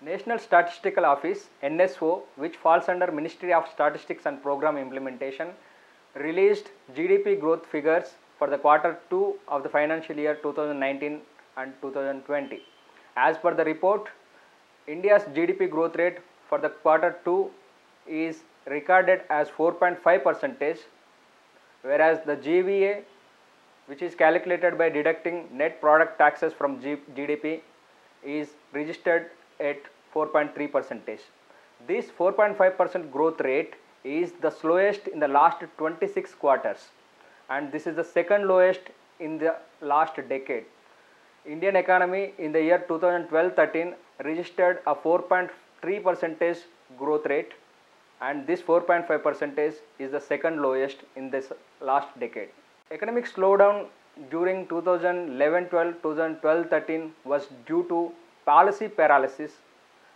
National Statistical Office NSO, which falls under Ministry of Statistics and Program Implementation, released GDP growth figures for the quarter 2 of the financial year 2019 and 2020. As per the report, India's GDP growth rate for the quarter 2 is recorded as 4.5%, whereas the GVA, which is calculated by deducting net product taxes from GDP, is registered at 4.3%. This 4.5% growth rate is the slowest in the last 26 quarters, and this is the second lowest in the last decade. Indian economy in the year 2012-13 registered a 4.3% growth rate, and this 4.5% is the second lowest in this last decade. Economic slowdown during 2011-12, 2012-13 was due to policy paralysis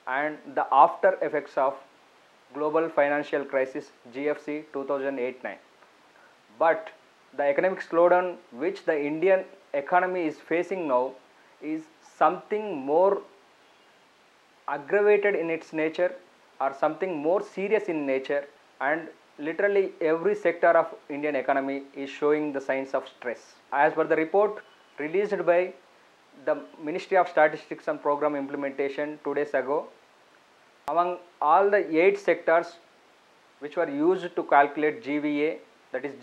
and the after effects of global financial crisis GFC 2008-9. But the economic slowdown which the Indian economy is facing now is something more aggravated in its nature, or something more serious in nature, and literally every sector of Indian economy is showing the signs of stress. As per the report released by the Ministry of Statistics and Program Implementation 2 days ago, among all the 8 sectors which were used to calculate GVA, that is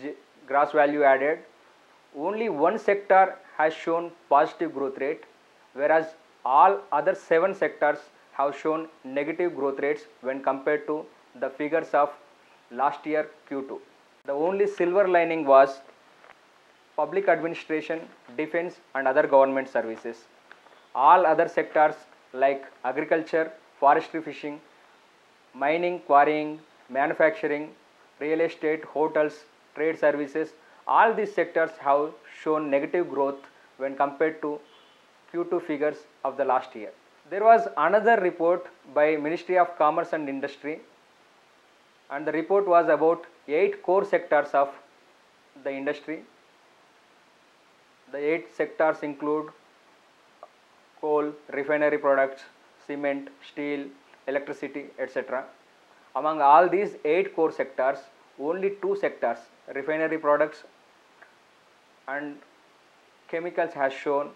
gross value added, only one sector has shown positive growth rate, whereas all other 7 sectors have shown negative growth rates when compared to the figures of last year Q2. The only silver lining was public administration, defense and other government services. All other sectors like agriculture, forestry, fishing, mining, quarrying, manufacturing, real estate, hotels, trade services, all these sectors have shown negative growth when compared to Q2 figures of the last year. There was another report by Ministry of Commerce and Industry, and the report was about 8 core sectors of the industry. The 8 sectors include coal, refinery products, cement, steel, electricity, etc. Among all these 8 core sectors, only 2 sectors, refinery products and chemicals, has shown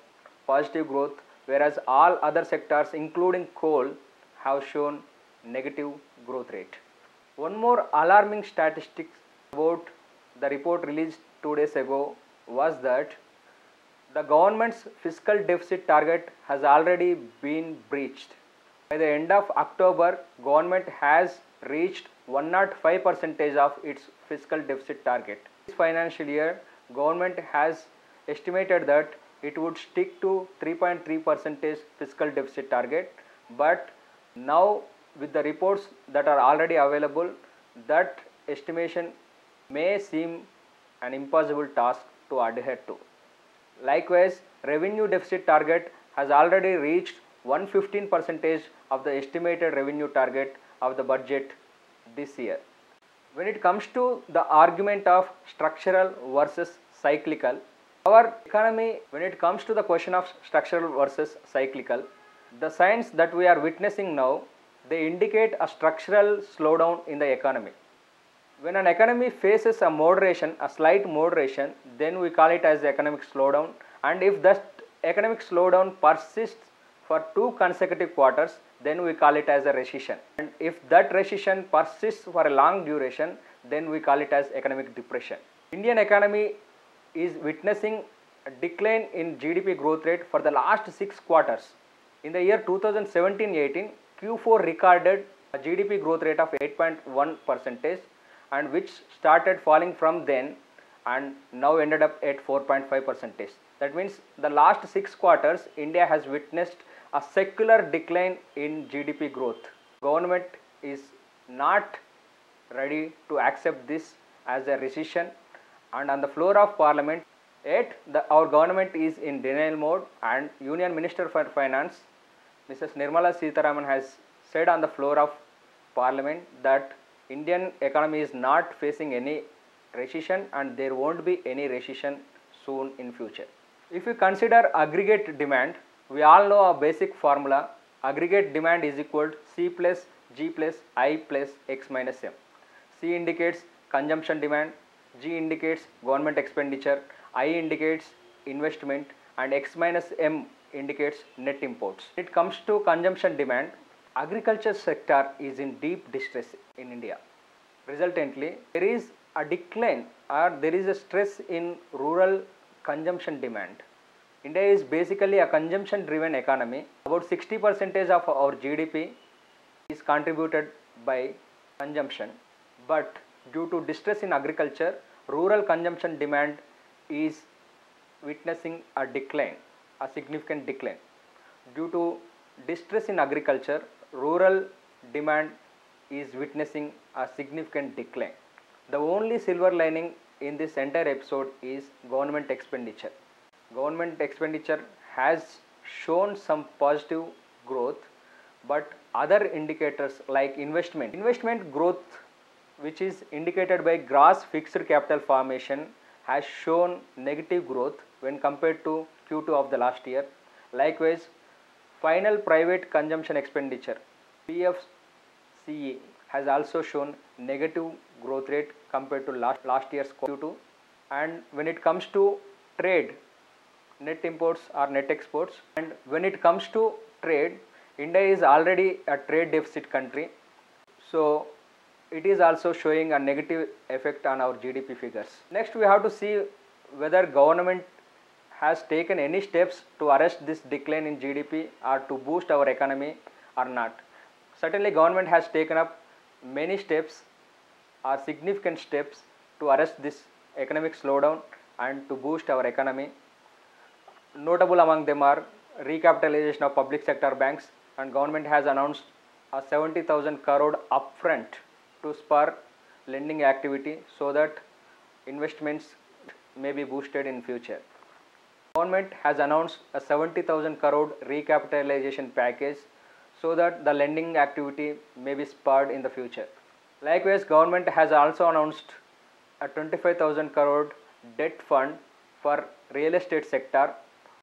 positive growth, whereas all other sectors including coal have shown negative growth rate. One more alarming statistic about the report released 2 days ago was that the government's fiscal deficit target has already been breached. By the end of October, government has reached 105% of its fiscal deficit target. This financial year, government has estimated that it would stick to 3.3% fiscal deficit target, but now with the reports that are already available, that estimation may seem an impossible task to adhere to. Likewise, revenue deficit target has already reached 115% of the estimated revenue target of the budget this year. When it comes to the argument of structural versus cyclical, our economy, when it comes to the question of structural versus cyclical, the signs that we are witnessing now, they indicate a structural slowdown in the economy. When an economy faces a moderation, a slight moderation, then we call it as economic slowdown, and if that economic slowdown persists for 2 consecutive quarters, then we call it as a recession, and if that recession persists for a long duration, then we call it as economic depression. Indian economy is witnessing a decline in GDP growth rate for the last 6 quarters. In the year 2017-18, Q4 recorded a GDP growth rate of 8.1%, and which started falling from then and now ended up at 4.5%. That means the last 6 quarters India has witnessed a secular decline in GDP growth. Government is not ready to accept this as a recession, and on the floor of Parliament, yet our government is in denial mode, and Union Minister for Finance Mrs. Nirmala Sitharaman has said on the floor of Parliament that Indian economy is not facing any recession and there won't be any recession soon in future. If you consider aggregate demand, we all know a basic formula. Aggregate demand is equal to C plus G plus I plus X minus M. C indicates consumption demand, G indicates government expenditure, I indicates investment, and X minus M indicates net imports. When it comes to consumption demand, agriculture sector is in deep distress in India. Resultantly, there is a decline or there is a stress in rural consumption demand. India is basically a consumption driven economy. About 60% of our GDP is contributed by consumption, but due to distress in agriculture, rural consumption demand is witnessing a decline, a significant decline. Due to distress in agriculture, rural demand is witnessing a significant decline. The only silver lining in this entire episode is government expenditure. Government expenditure has shown some positive growth, but other indicators like investment growth, which is indicated by gross fixed capital formation, has shown negative growth when compared to Q2 of the last year. Likewise, final private consumption expenditure PFCE has also shown negative growth rate compared to last year's Q2. And when it comes to trade, net imports or net exports, and when it comes to trade, India is already a trade deficit country, so it is also showing a negative effect on our GDP figures. Next, we have to see whether government has taken any steps to arrest this decline in GDP or to boost our economy or not. Certainly, government has taken up many steps or significant steps to arrest this economic slowdown and to boost our economy. Notable among them are recapitalization of public sector banks, and government has announced a 70,000 crore upfront to spur lending activity so that investments may be boosted in future. Government has announced a 70,000 crore recapitalization package so that the lending activity may be spurred in the future. Likewise, government has also announced a 25,000 crore debt fund for real estate sector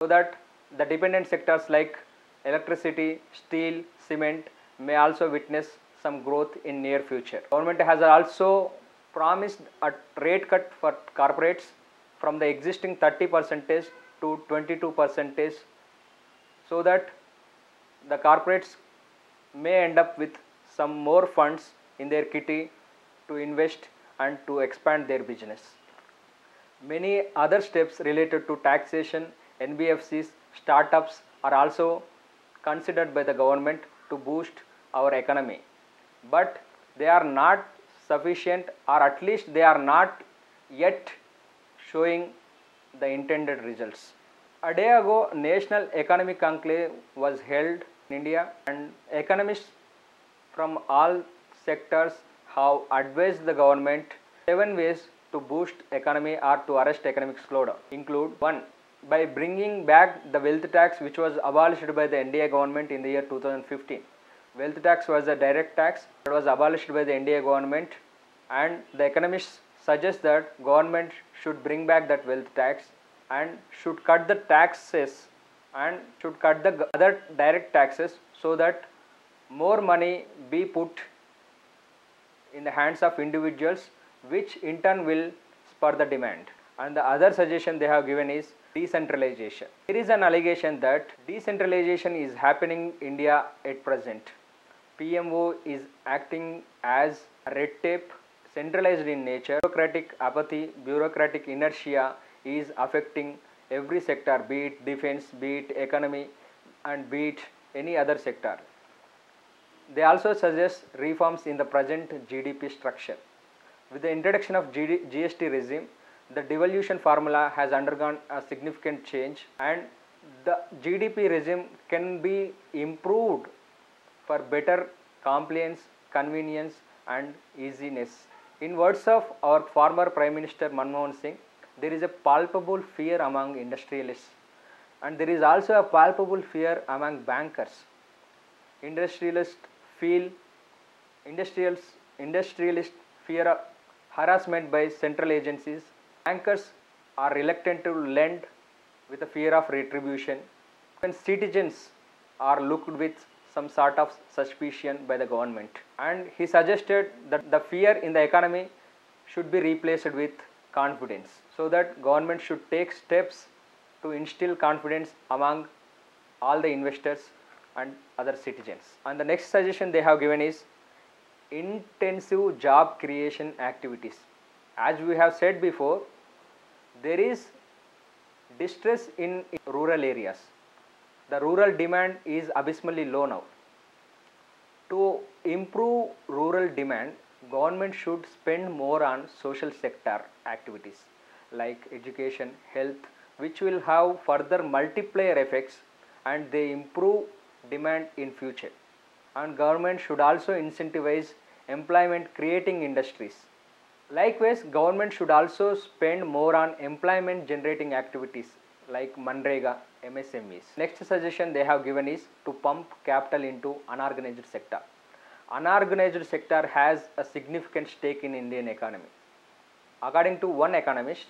so that the dependent sectors like electricity, steel, cement may also witness some growth in near future. Government has also promised a rate cut for corporates from the existing 30% to 22%, so that the corporates may end up with some more funds in their kitty to invest and to expand their business. Many other steps related to taxation, NBFCs, startups are also considered by the government to boost our economy, but they are not sufficient, or at least they are not yet showing the intended results. A day ago, National Economic Conclave was held in India, and economists from all sectors have advised the government 7 ways to boost economy or to arrest economic slowdown. Include 1. By bringing back the wealth tax, which was abolished by the NDA government in the year 2015. Wealth tax was a direct tax that was abolished by the NDA government, and the economists suggest that government should bring back that wealth tax and should cut the taxes and should cut the other direct taxes so that more money be put in the hands of individuals, which in turn will spur the demand. And the other suggestion they have given is decentralization. There is an allegation that decentralization is happening in India at present. PMO is acting as a red tape, centralized in nature. Bureaucratic apathy, bureaucratic inertia is affecting every sector, be it defense, be it economy, and be it any other sector. They also suggest reforms in the present GDP structure. With the introduction of GST regime, the devolution formula has undergone a significant change, and the GDP regime can be improved for better compliance, convenience, and easiness. In words of our former Prime Minister Manmohan Singh, there is a palpable fear among industrialists, and there is also a palpable fear among bankers. Industrialists fear harassment by central agencies. Bankers are reluctant to lend with a fear of retribution. When citizens are looked with some sort of suspicion by the government, and he suggested that the fear in the economy should be replaced with confidence, so that government should take steps to instill confidence among all the investors and other citizens. And the next suggestion they have given is intensive job creation activities. As we have said before, there is distress in rural areas. The rural demand is abysmally low now. To improve rural demand, government should spend more on social sector activities like education, health, which will have further multiplier effects and they improve demand in future. And government should also incentivize employment creating industries. Likewise, government should also spend more on employment generating activities like Manrega, MSMEs. Next suggestion they have given is to pump capital into unorganized sector. Unorganized sector has a significant stake in Indian economy. According to one economist,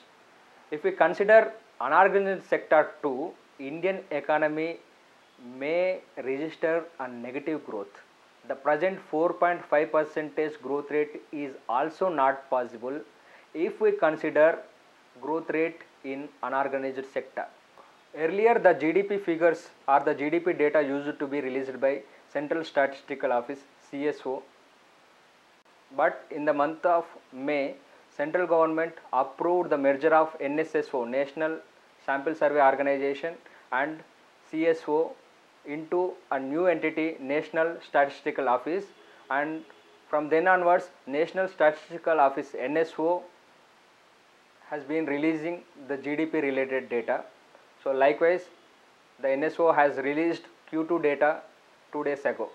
if we consider unorganized sector too, Indian economy may register a negative growth. The present 4.5% growth rate is also not possible if we consider growth rate in unorganized sector. Earlier, the GDP figures or the GDP data used to be released by Central Statistical Office CSO, but in the month of May, central government approved the merger of NSSO, National Sample Survey Organization, and CSO into a new entity, National Statistical Office, and from then onwards National Statistical Office NSO has been releasing the GDP related data. So likewise, the NSO has released Q2 data 2 days ago.